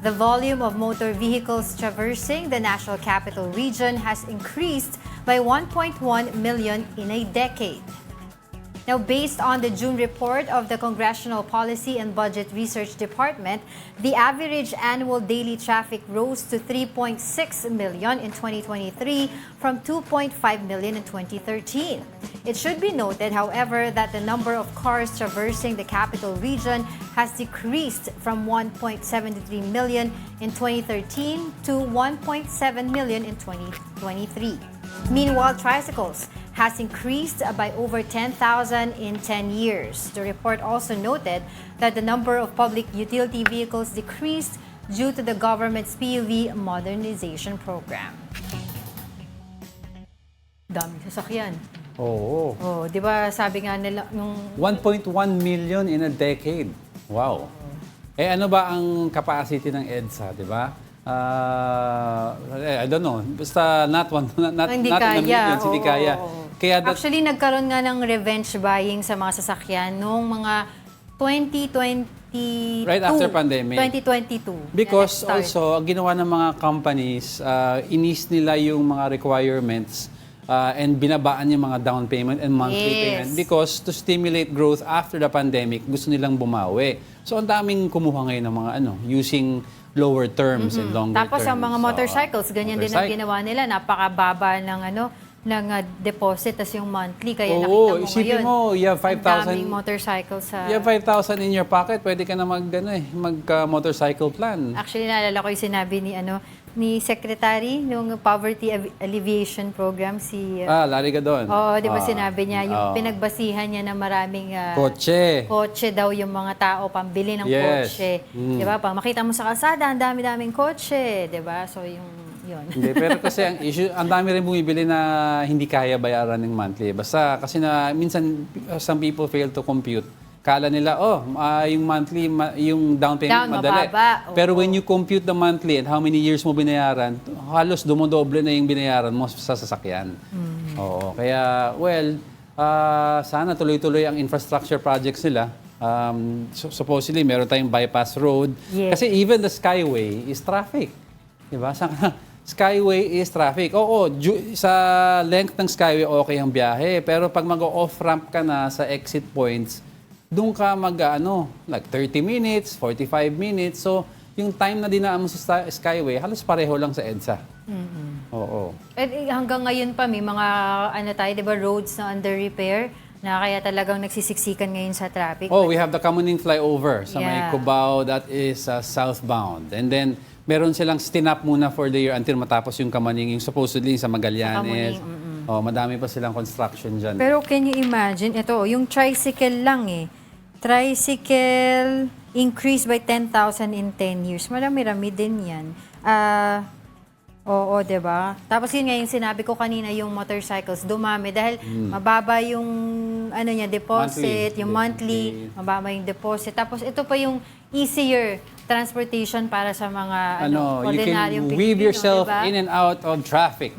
The volume of motor vehicles traversing the National Capital Region has increased by 1.1 million in a decade. Now, based on the June report of the Congressional Policy and Budget Research Department, the average annual daily traffic rose to 3.6 million in 2023 from 2.5 million in 2013. It should be noted, however, that the number of cars traversing the capital region has decreased from 1.73 million in 2013 to 1.7 million in 2023. Meanwhile, tricycles has increased by over 10,000 in 10 years. The report also noted that the number of public utility vehicles decreased due to the government's PUV modernization program. Daming sasakyan. Oo. Oh, 'di ba sabi nga nila nung 1.1 million in a decade. Wow. Eh ano ba ang capacity ng EDSA, 'di ba? I don't know. Basta not hindi not in a kaya. million, hindi kaya. Kaya Actually, nagkaroon nga ng revenge buying sa mga sasakyan noong mga 2022. Right after pandemic. 2022. Because yan nag-start. also, ang ginawa ng mga companies, inis nila yung mga requirements and binabaan yung mga down payment and monthly payment. Because to stimulate growth after the pandemic, gusto nilang bumawi. So, ang daming kumuha ngayon ng mga using lower terms and longer Tapos terms. ang mga motorcycles, ganyan din ang ginawa nila. Napakababa ng deposit, tas yung monthly. Kaya nakita mo isipin ngayon, mo, you have ang 5,000 daming motorcycles sa... You have 5,000 in your pocket, pwede ka na mag-motorcycle plan. Actually, naalala ko yung sinabi ni Secretary nung Poverty Alleviation Program, si... Larry Gadon. Oo, di ba sinabi niya, yung pinagbasihan niya na maraming kotse daw yung mga tao, pambili ng kotse. Di ba? Pag makita mo sa kalsada, ang dami-daming kotse. Di ba? So, yun. Hindi, pero kasi ang issue, ang dami rin bumibili na hindi kaya bayaran ng monthly. Basta kasi minsan some people fail to compute. Kala nila, yung monthly, yung down payment madali. Mababa. Pero when you compute the monthly and how many years mo binayaran, halos dumodoble na yung binayaran mo sa sasakyan. Oo, kaya, sana tuloy-tuloy ang infrastructure projects nila. Supposedly, meron tayong bypass road. Yes. Kasi even the Skyway is traffic. Diba? Skyway is traffic. Sa length ng Skyway, okay ang biyahe. Pero pag mag-off-ramp ka na sa exit points, doon ka like 30 minutes, 45 minutes. So, yung time na dinaan mo sa Skyway, halos pareho lang sa EDSA. Oo. Eh, hanggang ngayon pa, may mga, di ba, roads na under repair na kaya talagang nagsisiksikan ngayon sa traffic. We have the Kamuning flyover sa may Cubao, that is southbound. And then, meron silang stinap muna for the year until matapos yung Kamuning, yung supposedly sa Magallanes. Madami pa silang construction dyan. Pero can you imagine, ito, yung tricycle lang Tricycle increased by 10,000 in 10 years. Marami-rami din yan. Oo, diba? Tapos yun nga yung sinabi ko kanina, yung motorcycles, dumami dahil mababa yung deposit, yung monthly, mababa yung deposit. Tapos ito pa yung easier transportation para sa mga you ordinaryong can weave Pilipino, yourself diba? in and out of traffic.